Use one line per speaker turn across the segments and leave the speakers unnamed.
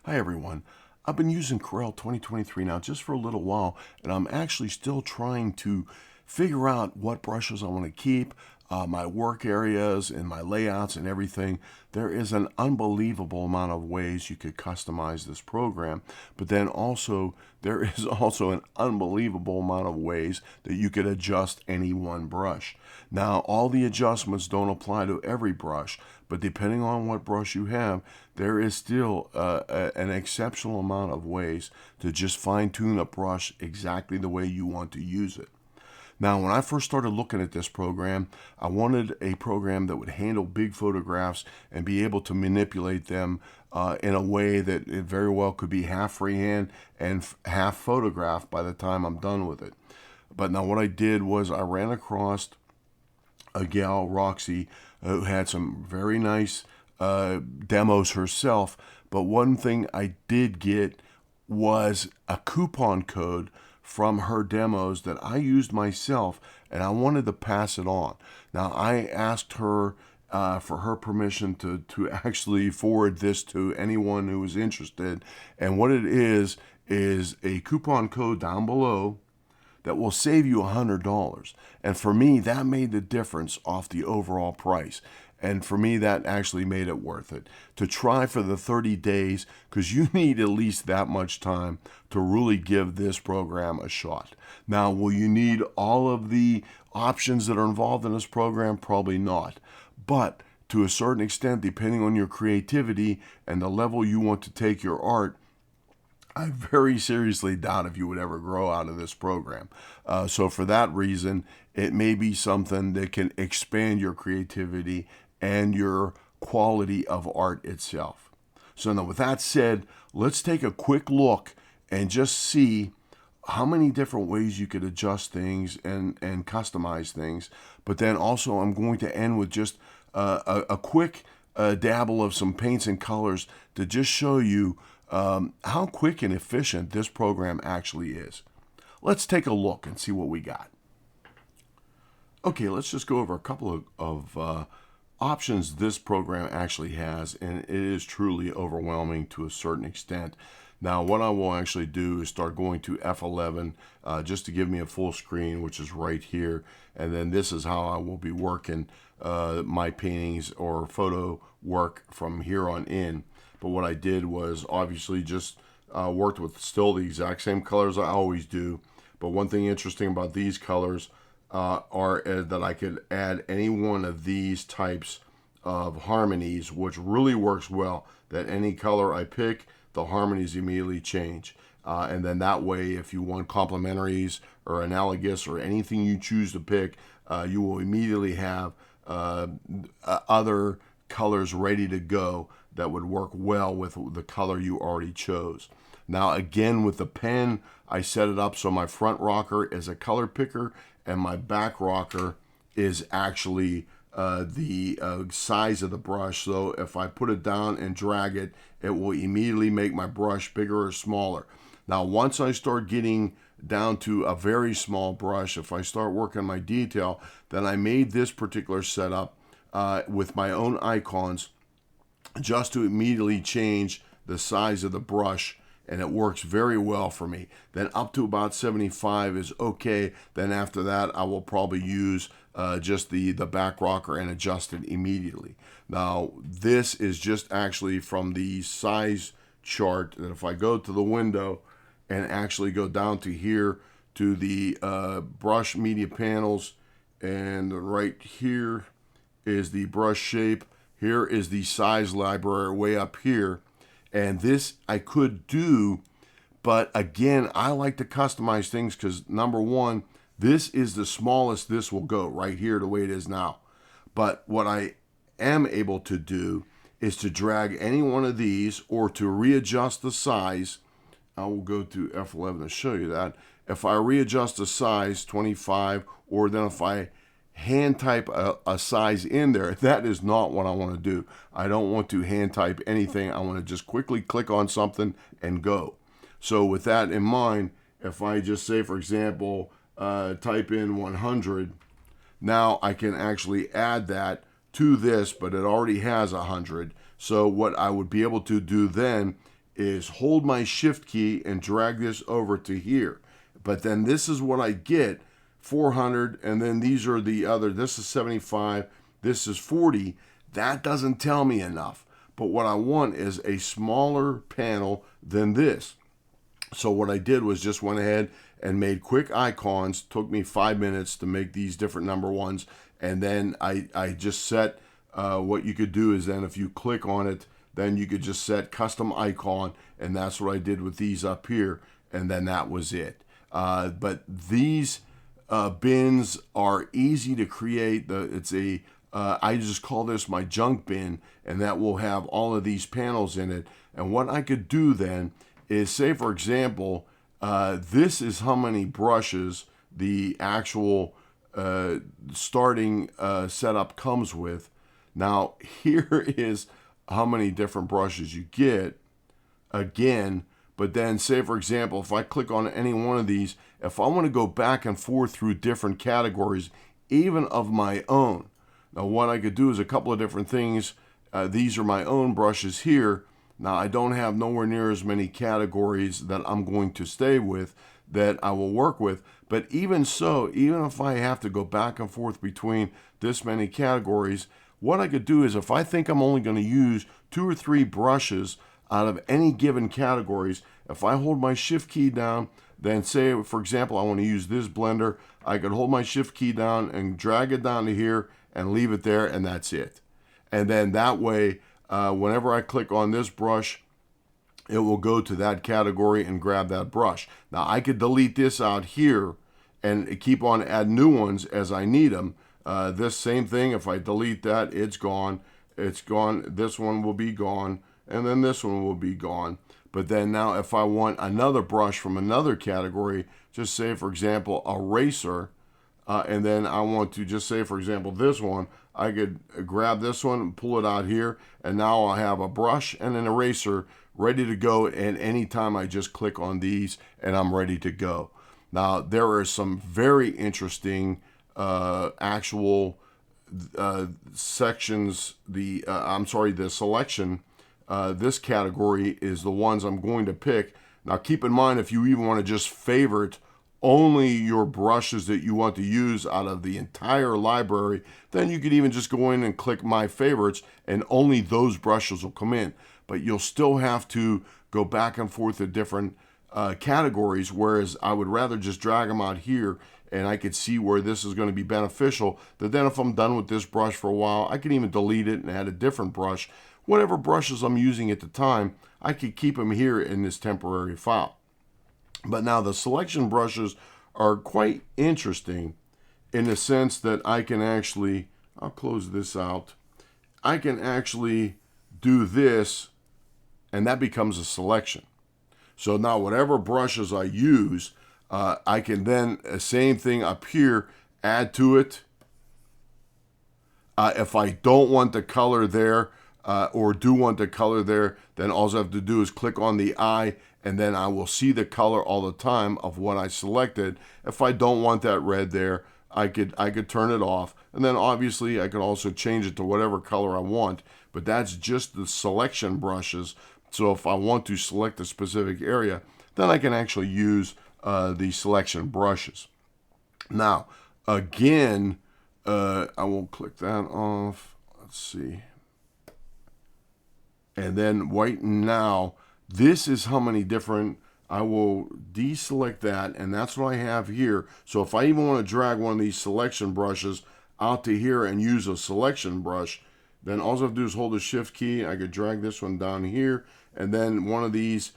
Hi everyone. I've been using Corel 2023 now just for a little while, and I'm actually still trying to figure out what brushes I want to keep, my work areas and my layouts and everything. There is an unbelievable amount of ways you could customize this program, but then also there is also an unbelievable amount of ways that you could adjust any one brush. Now, all the adjustments don't apply to every brush, but depending on what brush you have, there is still an exceptional amount of ways to just fine tune a brush exactly the way you want to use it. Now, when I first started looking at this program, I wanted a program that would handle big photographs and be able to manipulate them in a way that it very well could be half freehand and half photograph by the time I'm done with it. But now what I did was I ran across a gal, Roxy, who had some very nice demos herself. But one thing I did get was a coupon code from her demos that I used myself, and I wanted to pass it on. Now, I asked her for her permission to actually forward this to anyone who was interested. And what it is a coupon code down below that will save you $100. And for me, that made the difference off the overall price. And for me, that actually made it worth it to try for the 30 days, because you need at least that much time to really give this program a shot. Now, will you need all of the options that are involved in this program? Probably not. But to a certain extent, depending on your creativity and the level you want to take your art, I very seriously doubt if you would ever grow out of this program. So for that reason, it may be something that can expand your creativity and your quality of art itself. So now with that said, let's take a quick look and just see how many different ways you could adjust things and customize things. But then also I'm going to end with just a quick dabble of some paints and colors to just show you how quick and efficient this program actually is. Let's take a look and see what we got. Okay, let's just go over a couple of options this program actually has, and it is truly overwhelming to a certain extent. Now, what I will actually do is start going to F11 just to give me a full screen, which is right here, and then this is how I will be working my paintings or photo work from here on in. But what I did was obviously just worked with still the exact same colors I always do. But one thing interesting about these colors are that I could add any one of these types of harmonies, which really works well. That any color I pick, the harmonies immediately change. And then that way, if you want complementaries or analogous or anything you choose to pick, you will immediately have other colors ready to go that would work well with the color you already chose. Now again, with the pen, I set it up so my front rocker is a color picker and my back rocker is actually the size of the brush. So if I put it down and drag it, it will immediately make my brush bigger or smaller. Now once I start getting down to a very small brush, if I start working my detail, then I made this particular setup with my own icons just to immediately change the size of the brush, and it works very well for me. Then up to about 75 is okay. Then after that, I will probably use just the back rocker and adjust it immediately. Now, this is just actually from the size chart that if I go to the window and actually go down to here to the brush media panels, and right here is the brush shape. Here is the size library way up here. And this I could do, but again, I like to customize things because number one, this is the smallest this will go right here the way it is now. But what I am able to do is to drag any one of these or to readjust the size. I will go to F11 to show you that. If I readjust the size 25, or then if I hand type a size in there, that is not what I want to do. I don't want to hand type anything. I want to just quickly click on something and go. So with that in mind, if I just say, for example, type in 100, now I can actually add that to this, but it already has 100. So what I would be able to do then is hold my shift key and drag this over to here. But then this is what I get, 400, and then these are the other, this is 75, this is 40. That doesn't tell me enough. But what I want is a smaller panel than this. So what I did was just went ahead and made quick icons. Took me 5 minutes to make these different number ones. And then I just set, what you could do is then if you click on it, then you could just set custom icon. And that's what I did with these up here. And then that was it. But these bins are easy to create. I just call this my junk bin, and that will have all of these panels in it. And what I could do then is, say for example, this is how many brushes the actual starting setup comes with. Now here is how many different brushes you get again. But then say for example, if I click on any one of these, if I want to go back and forth through different categories, even of my own. Now what I could do is a couple of different things. These are my own brushes here. Now I don't have nowhere near as many categories that I'm going to stay with, that I will work with. But even so, even if I have to go back and forth between this many categories, what I could do is if I think I'm only going to use 2 or 3 brushes out of any given categories, if I hold my shift key down, then say for example I want to use this blender, I could hold my shift key down and drag it down to here and leave it there, and that's it. And then that way, whenever I click on this brush, it will go to that category and grab that brush. Now I could delete this out here and keep on adding new ones as I need them. This same thing, if I delete that, it's gone. It's gone. This one will be gone, and then this one will be gone. But then now if I want another brush from another category, just say for example eraser, and then I want to just say for example this one, I could grab this one and pull it out here, and now I have a brush and an eraser ready to go, and anytime I just click on these and I'm ready to go. Now there are some very interesting actual sections. The selection, this category is the ones I'm going to pick. Now keep in mind, if you even want to just favorite only your brushes that you want to use out of the entire library, then you could even just go in and click my favorites and only those brushes will come in. But you'll still have to go back and forth to different categories, whereas I would rather just drag them out here and I could see where this is going to be beneficial. That then if I'm done with this brush for a while, I can even delete it and add a different brush. Whatever brushes I'm using at the time, I could keep them here in this temporary file. But now the selection brushes are quite interesting in the sense that I can actually, I'll close this out, I can actually do this and that becomes a selection. So now whatever brushes I use, I can then, same thing up here, add to it. If I don't want the color there, or do want the color there, then all I have to do is click on the eye, and then I will see the color all the time of what I selected. If I don't want that red there, I could turn it off, and then obviously I could also change it to whatever color I want. But that's just the selection brushes. So if I want to select a specific area, then I can actually use the selection brushes. Now again, I will click that off. Let's see. And then right now, this is how many different, I will deselect that, and that's what I have here. So if I even want to drag one of these selection brushes out to here and use a selection brush, then all I have to do is hold the shift key. I could drag this one down here, and then one of these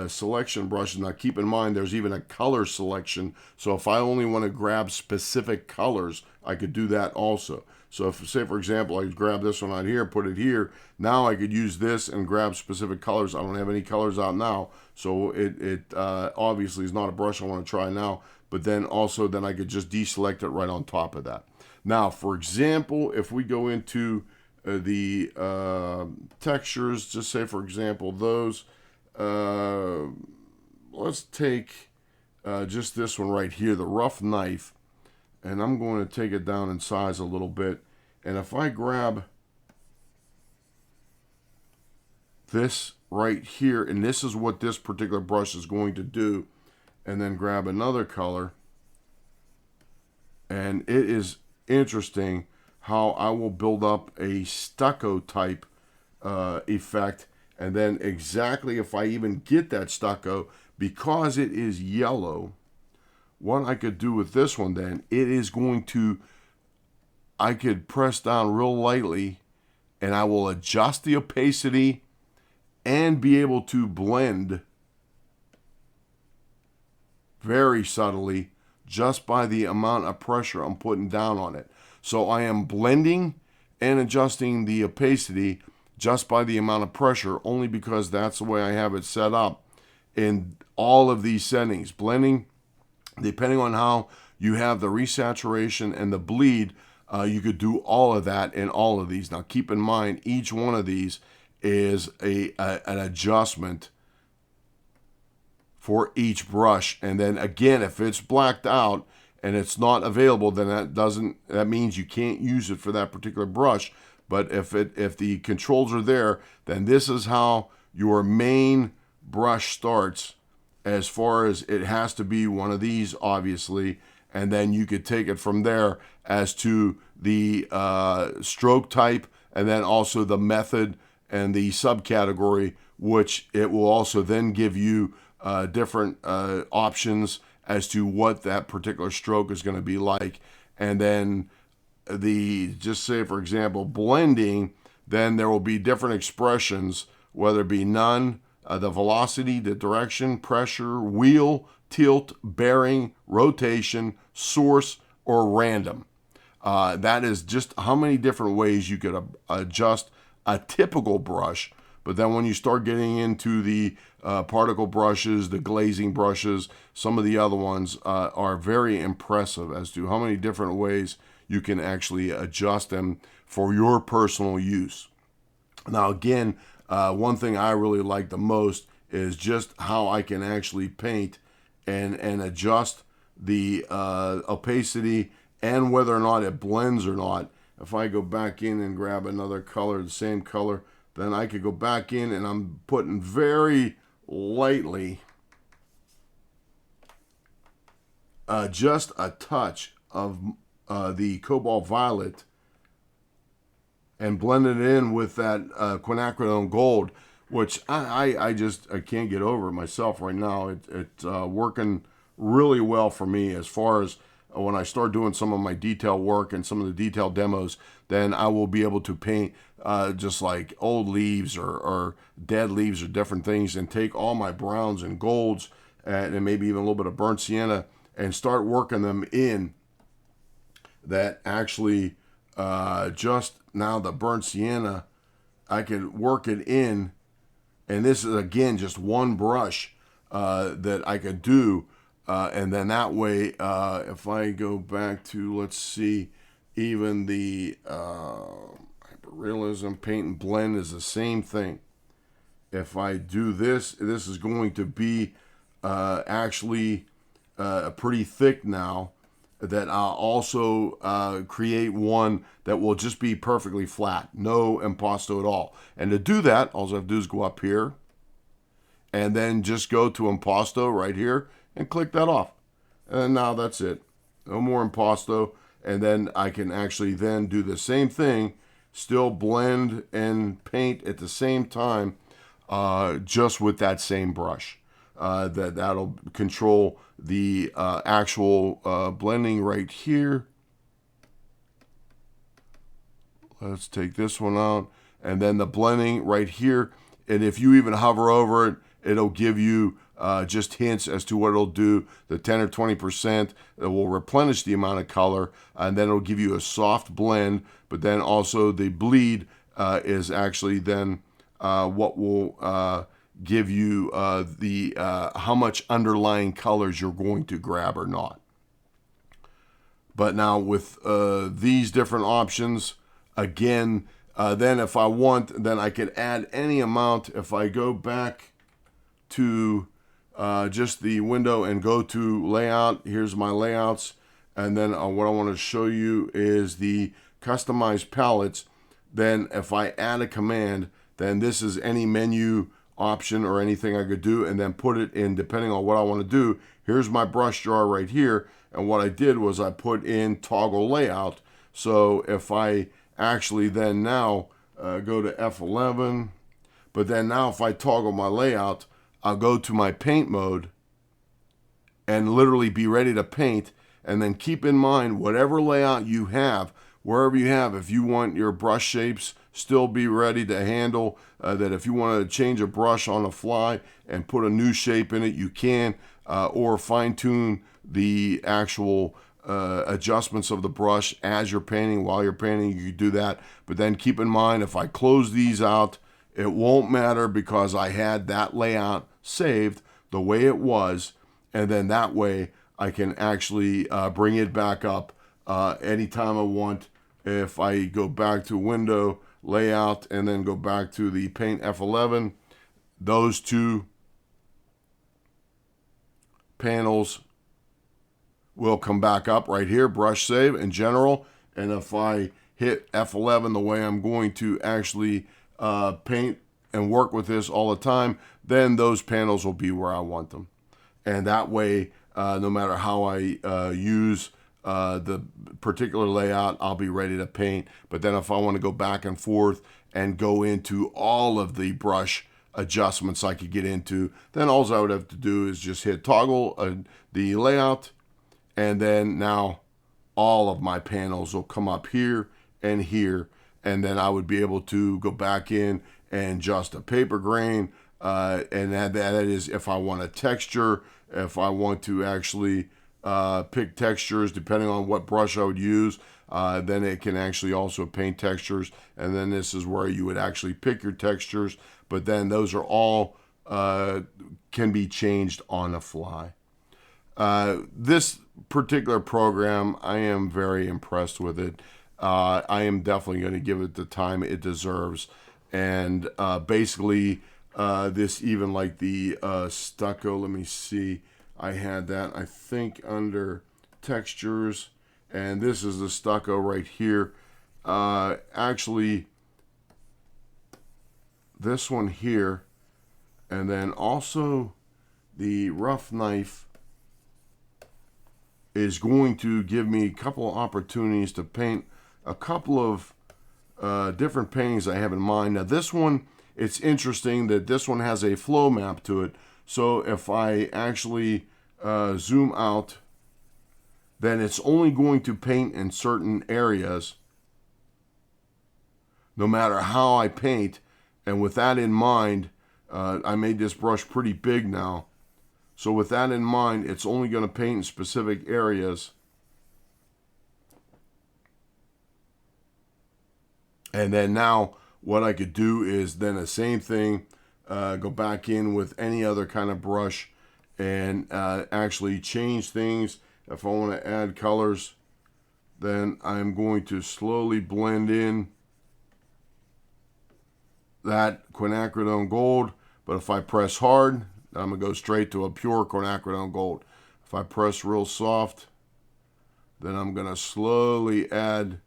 selection brushes. Now keep in mind, there's even a color selection. So if I only want to grab specific colors, I could do that also. So if, say for example, I grab this one out here, put it here, now I could use this and grab specific colors. I don't have any colors out now, so it obviously is not a brush I want to try now, but then also then I could just deselect it right on top of that. Now, for example, if we go into the textures, just say for example those, let's take just this one right here, the rough knife, and I'm going to take it down in size a little bit. And if I grab this right here, and this is what this particular brush is going to do, and then grab another color. And it is interesting how I will build up a stucco type effect, and then exactly if I even get that stucco, because it is yellow, what I could do with this one then, it is going to, I could press down real lightly and I will adjust the opacity and be able to blend very subtly just by the amount of pressure I'm putting down on it. So I am blending and adjusting the opacity just by the amount of pressure, only because that's the way I have it set up in all of these settings. Blending, depending on how you have the resaturation and the bleed, you could do all of that in all of these. Now keep in mind, each one of these is an adjustment for each brush. And then again, if it's blacked out and it's not available, then that means you can't use it for that particular brush. But if the controls are there, then this is how your main brush starts, as far as it has to be one of these, obviously, and then you could take it from there as to the stroke type, and then also the method and the subcategory, which it will also then give you different options as to what that particular stroke is going to be like. And then just say, for example, blending, then there will be different expressions, whether it be none, the velocity, the direction, pressure, wheel, tilt, bearing, rotation, source, or random. That is just how many different ways you could adjust a typical brush. But then when you start getting into the particle brushes, the glazing brushes, some of the other ones are very impressive as to how many different ways you can actually adjust them for your personal use. Now again, one thing I really like the most is just how I can actually paint and adjust the opacity and whether or not it blends or not. If I go back in and grab another color, the same color, then I could go back in and I'm putting very lightly just a touch of the cobalt violet and blend it in with that quinacridone gold, which I can't get over it myself right now. It's working really well for me as far as when I start doing some of my detail work and some of the detail demos, then I will be able to paint just like old leaves or dead leaves or different things, and take all my browns and golds and maybe even a little bit of burnt sienna and start working them in. That actually just now the burnt sienna, I could work it in, and this is again just one brush that I could do, and then that way if I go back to, let's see, even the hyperrealism paint and blend is the same thing. If I do this, this is going to be actually pretty thick now, that I'll also create one that will just be perfectly flat, no impasto at all. And to do that, all I have to do is go up here and then just go to impasto right here and click that off. And now that's it. No more impasto. And then I can actually then do the same thing, still blend and paint at the same time, just with that same brush. That'll control the actual blending right here. Let's take this one out, and then the blending right here. And if you even hover over it, it'll give you just hints as to what it'll do. The 10 or 20%, it will replenish the amount of color, and then it'll give you a soft blend. But then also the bleed is actually then what will give you the how much underlying colors you're going to grab or not. But now with these different options, again, then if I want, then I could add any amount. If I go back to just the window and go to layout, here's my layouts, and then what I want to show you is the customized palettes. Then if I add a command, then this is any menu option or anything I could do, and then put it in depending on what I want to do. Here's my brush jar right here, and what I did was I put in toggle layout. So if I actually then now go to F11, but then now if I toggle my layout, I'll go to my paint mode and literally be ready to paint. And then keep in mind, whatever layout you have, wherever you have, if you want your brush shapes still be ready to handle, that if you want to change a brush on the fly and put a new shape in it, you can, or fine tune the actual adjustments of the brush as you're painting. While you're painting, you can do that. But then keep in mind, if I close these out, it won't matter because I had that layout saved the way it was, and then that way I can actually bring it back up anytime I want. If I go back to window, layout, and then go back to the paint F11, those two panels will come back up right here, brush save in general. And if I hit F11 the way I'm going to actually paint and work with this all the time, then those panels will be where I want them. And that way, no matter how I use the particular layout, I'll be ready to paint. But then if I want to go back and forth and go into all of the brush adjustments I could get into, then all I would have to do is just hit toggle the layout, and then now all of my panels will come up here and here, and then I would be able to go back in and adjust a paper grain, and that is if I want a texture, if I want to actually pick textures depending on what brush I would use, then it can actually also paint textures, and then this is where you would actually pick your textures, but then those are all can be changed on the fly. This particular program, I am very impressed with it. I am definitely going to give it the time it deserves. And basically, this even like the stucco, let me see. I had that, I think, under textures. And this is the stucco right here. Actually, this one here. And then also the rough knife is going to give me a couple of opportunities to paint a couple of different paintings I have in mind. Now this one, it's interesting that this one has a flow map to it. So if I actually zoom out, then it's only going to paint in certain areas no matter how I paint. And with that in mind, I made this brush pretty big now. So with that in mind, it's only going to paint in specific areas. And then now what I could do is then the same thing, go back in with any other kind of brush and actually change things. If I want to add colors, then I'm going to slowly blend in that quinacridone gold. But if I press hard, I'm going to go straight to a pure quinacridone gold. If I press real soft, then I'm going to slowly add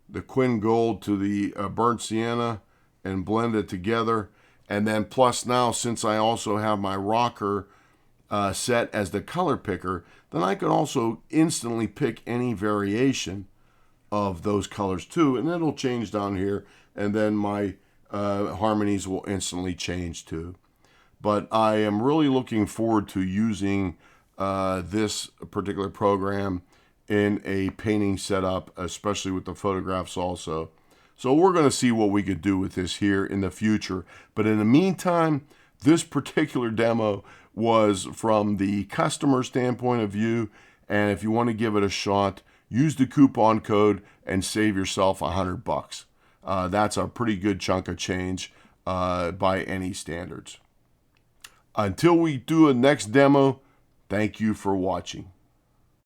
the quin gold to the burnt sienna and blend it together. And then plus now, since I also have my rocker set as the color picker, then I can also instantly pick any variation of those colors too, and it'll change down here, and then my harmonies will instantly change too. But I am really looking forward to using this particular program in a painting setup, especially with the photographs also. So we're going to see what we could do with this here in the future. But in the meantime, this particular demo was from the customer standpoint of view. And if you want to give it a shot, use the coupon code and save yourself $100. That's a pretty good chunk of change by any standards. Until we do a next demo, thank you for watching.